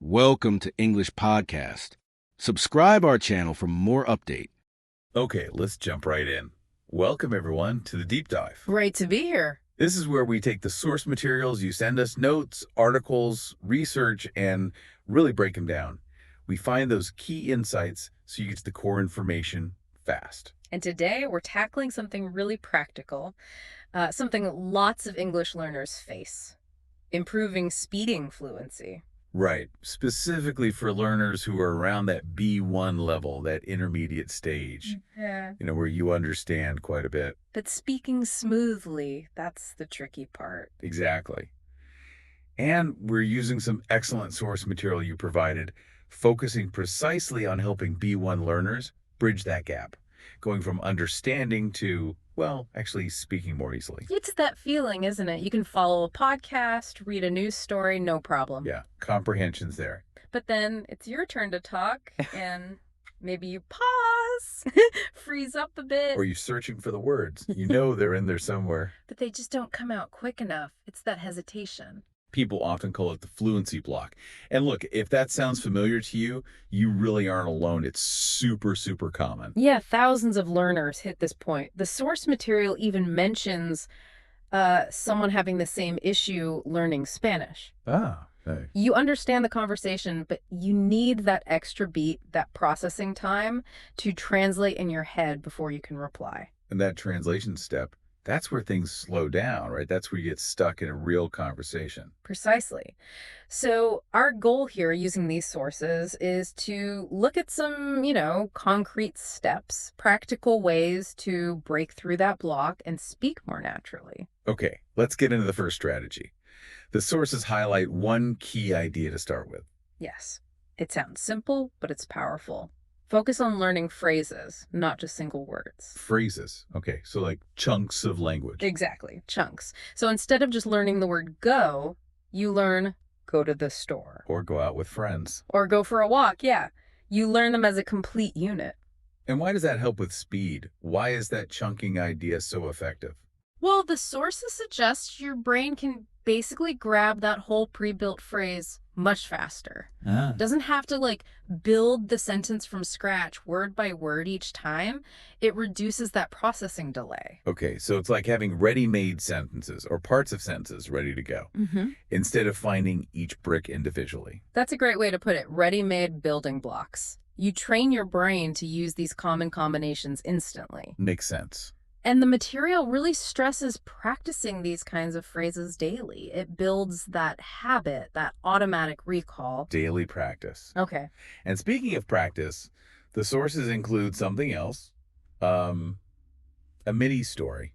Welcome to English Podcast. Subscribe our channel for more update. Okay, let's jump right in. Welcome, everyone, to the Deep Dive. Great to be here. This is where we take the source materials you send us, notes, articles, research, and really break them down. We find those key insights so you get to the core information fast. And today we're tackling something really practical, something lots of English learners face: improving speaking fluency. Right, specifically for learners who are around that B1 level, that intermediate stage, Yeah. where you understand quite a bit. But speaking smoothly, that's the tricky part. Exactly. And we're using some excellent source material you provided, focusing precisely on helping B1 learners bridge that gap, going from understanding to, well, actually speaking more easily. It's that feeling, isn't it? You can follow a podcast, read a news story, no problem. Yeah, comprehension's there. But then it's your turn to talk, and maybe you pause, freeze up a bit. Or you're searching for the words. You know they're in there somewhere. But they just don't come out quick enough. It's that hesitation. People often call it the fluency block. And look, if that sounds familiar to you, you really aren't alone. It's super, super common. Yeah, thousands of learners hit this point. The source material even mentions someone having the same issue learning Spanish. Ah, hey. You understand the conversation, but you need that extra beat, that processing time to translate in your head before you can reply. And that translation step, that's where things slow down, right? That's where you get stuck in a real conversation. Precisely. So our goal here using these sources is to look at some, concrete steps, practical ways to break through that block and speak more naturally. Okay, let's get into the first strategy. The sources highlight one key idea to start with. Yes, it sounds simple, but it's powerful. Focus on learning phrases, not just single words. Phrases. Okay, so like chunks of language. Exactly, chunks. So instead of just learning the word go, you learn go to the store. Or go out with friends. Or go for a walk, yeah. You learn them as a complete unit. And why does that help with speed? Why is that chunking idea so effective? Well, the sources suggest your brain can basically grab that whole pre-built phrase much faster. It doesn't have to build the sentence from scratch word by word each time. It reduces that processing delay. Okay, so it's like having ready-made sentences or parts of sentences ready to go instead of finding each brick individually. That's a great way to put it. Ready-made building blocks. You train your brain to use these common combinations instantly. Makes sense. And the material really stresses practicing these kinds of phrases daily. It builds that habit, that automatic recall. Daily practice. Okay. And speaking of practice, the sources include something else, a mini story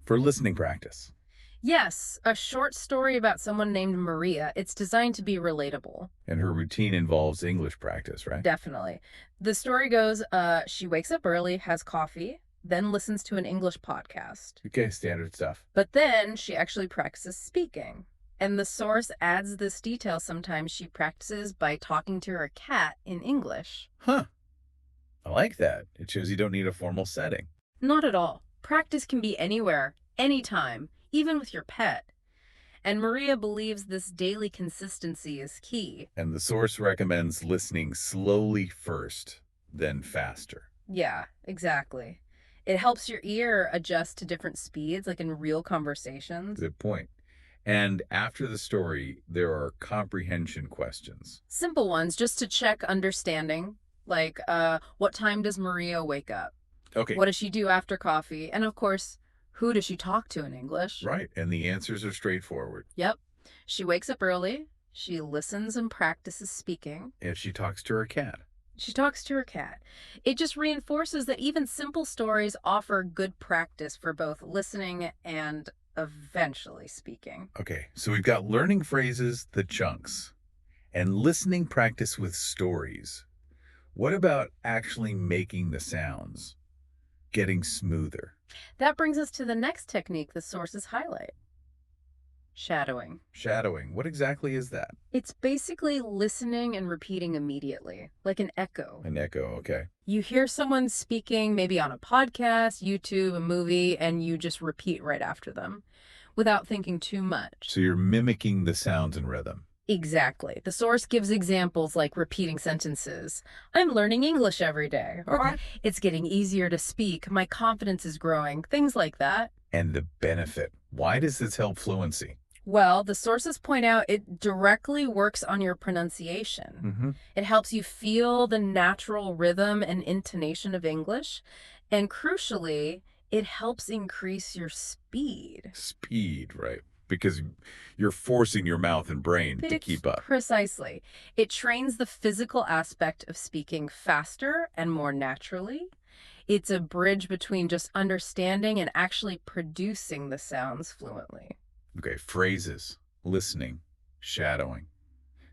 for listening practice. Yes, a short story about someone named Maria. It's designed to be relatable. And her routine involves English practice, right? Definitely. The story goes, she wakes up early, has coffee, then listens to an English podcast. Okay, standard stuff. But then she actually practices speaking. And the source adds this detail sometimes she practices by talking to her cat in English. Huh. I like that. It shows you don't need a formal setting. Not at all. Practice can be anywhere, anytime, even with your pet. And Maria believes this daily consistency is key. And the source recommends listening slowly first, then faster. Yeah, exactly. It helps your ear adjust to different speeds, like in real conversations. Good point. And after the story, there are comprehension questions. Simple ones, just to check understanding, like what time does Maria wake up? Okay. What does she do after coffee? And of course, who does she talk to in English? Right, and the answers are straightforward. Yep. She wakes up early, she listens and practices speaking. And she talks to her cat. She talks to her cat. It just reinforces that even simple stories offer good practice for both listening and eventually speaking. Okay, so we've got learning phrases, the chunks, and listening practice with stories. What about actually making the sounds? Getting smoother? That brings us to the next technique the sources highlight. Shadowing. Shadowing. What exactly is that? It's basically listening and repeating immediately, like an echo. An echo, okay. You hear someone speaking, maybe on a podcast, YouTube, a movie, and you just repeat right after them without thinking too much. So you're mimicking the sounds and rhythm. Exactly. The source gives examples like repeating sentences. I'm learning English every day. Or it's getting easier to speak. My confidence is growing. Things like that. And the benefit. Why does this help fluency? Well, the sources point out it directly works on your pronunciation. It helps you feel the natural rhythm and intonation of English. And crucially, it helps increase your speed. Speed, right? Because you're forcing your mouth and brain to keep up. Precisely. It trains the physical aspect of speaking faster and more naturally. It's a bridge between just understanding and actually producing the sounds fluently. Okay, phrases, listening, shadowing.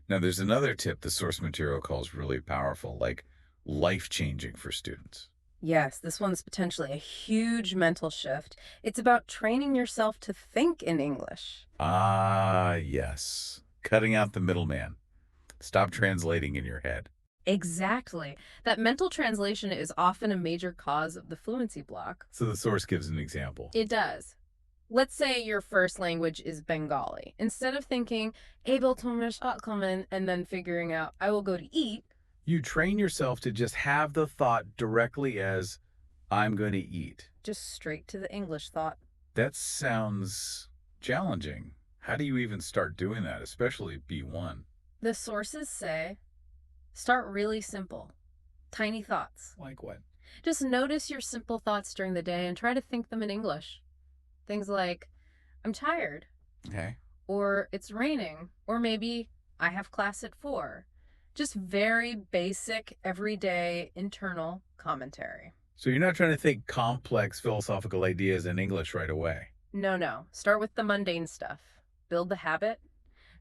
Now, there's another tip the source material calls really powerful, like life-changing for students. Yes, this one's potentially a huge mental shift. It's about training yourself to think in English. Ah, yes. Cutting out the middleman. Stop translating in your head. Exactly. That mental translation is often a major cause of the fluency block. So the source gives an example. It does. Let's say your first language is Bengali. Instead of thinking, "Able to common," and then figuring out, "I will go to eat," You train yourself to just have the thought directly as, I'm going to eat. just straight to the English thought. That sounds challenging. How do you even start doing that, especially B1? The sources say, start really simple. Tiny thoughts. Like what? Just notice your simple thoughts during the day and try to think them in English. Things like, I'm tired, Okay. or it's raining, or maybe I have class at 4. Just very basic, everyday, internal commentary. So you're not trying to think complex philosophical ideas in English right away. No. Start with the mundane stuff. Build the habit.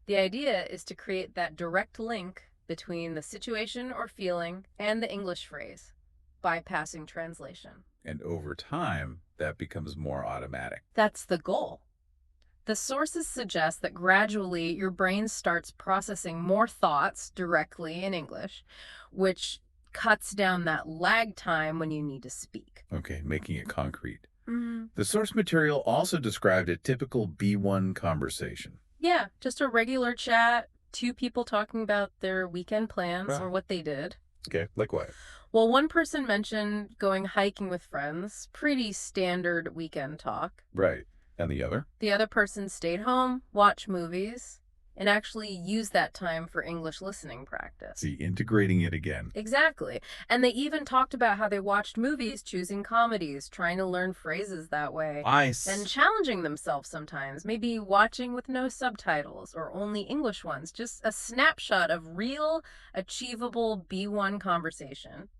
The idea is to create that direct link between the situation or feeling and the English phrase, bypassing translation. And over time, that becomes more automatic. That's the goal. The sources suggest that gradually your brain starts processing more thoughts directly in English, which cuts down that lag time when you need to speak. Okay, making it concrete. The source material also described a typical B1 conversation. Yeah, just a regular chat, 2 people talking about their weekend plans Right. or what they did. Okay, like what? Well, one person mentioned going hiking with friends, pretty standard weekend talk. Right. And the other? The other person stayed home, watched movies, and actually used that time for English listening practice. See, integrating it again. Exactly. And they even talked about how they watched movies, choosing comedies, trying to learn phrases that way, and challenging themselves sometimes, maybe watching with no subtitles or only English ones, just a snapshot of real, achievable B1 conversation.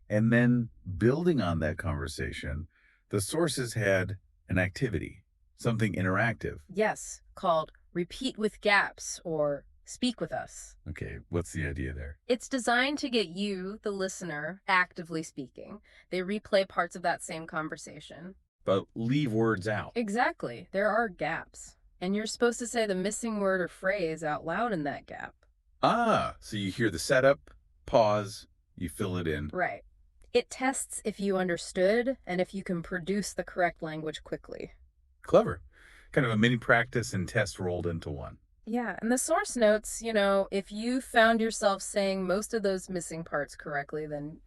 And then building on that conversation, the sources had an activity, something interactive. Yes, called Repeat with Gaps or Speak with Us. Okay, what's the idea there? It's designed to get you, the listener, actively speaking. They replay parts of that same conversation. But leave words out. Exactly. There are gaps. And you're supposed to say the missing word or phrase out loud in that gap. Ah, so you hear the setup, pause, you fill it in. Right. It tests if you understood and if you can produce the correct language quickly. Clever. Kind of a mini practice and test rolled into one. Yeah, and the source notes, if you found yourself saying most of those missing parts correctly, then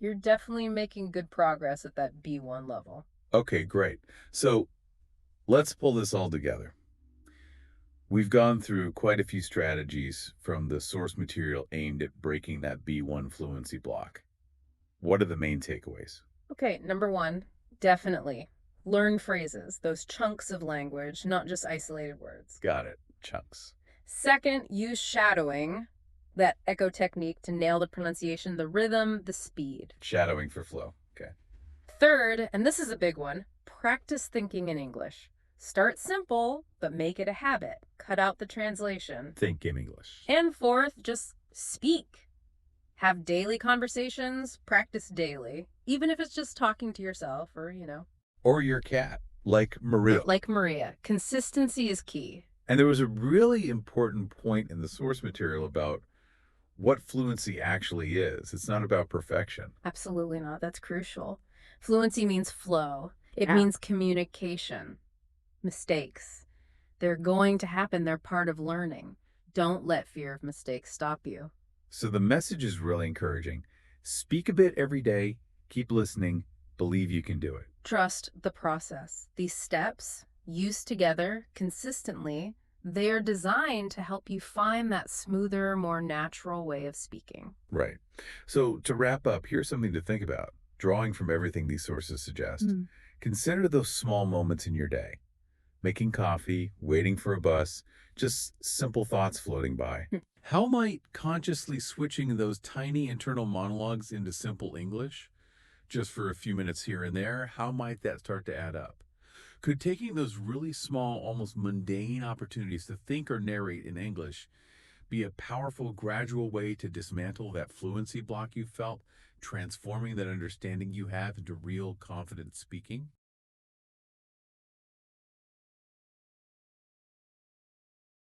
you're definitely making good progress at that B1 level. Okay, great. So let's pull this all together. We've gone through quite a few strategies from the source material aimed at breaking that B1 fluency block. What are the main takeaways? Okay, number 1, definitely learn phrases, those chunks of language, not just isolated words. Got it. Chunks. Second, use shadowing, that echo technique to nail the pronunciation, the rhythm, the speed. Shadowing for flow. Okay. Third, and this is a big one, practice thinking in English. Start simple, but make it a habit. Cut out the translation. Think in English. And fourth, just speak. Have daily conversations, practice daily, even if it's just talking to yourself or. Or your cat, like Maria. Like Maria. Consistency is key. And there was a really important point in the source material about what fluency actually is. It's not about perfection. Absolutely not. That's crucial. Fluency means flow. It means communication. Mistakes. They're going to happen. They're part of learning. Don't let fear of mistakes stop you. So the message is really encouraging. Speak a bit every day, keep listening, believe you can do it. Trust the process. These steps, used together consistently, they are designed to help you find that smoother, more natural way of speaking. Right. So to wrap up, here's something to think about. Drawing from everything these sources suggest, consider those small moments in your day. Making coffee, waiting for a bus, just simple thoughts floating by. How might consciously switching those tiny internal monologues into simple English, just for a few minutes here and there, how might that start to add up? Could taking those really small, almost mundane opportunities to think or narrate in English be a powerful, gradual way to dismantle that fluency block you felt, transforming that understanding you have into real, confident speaking?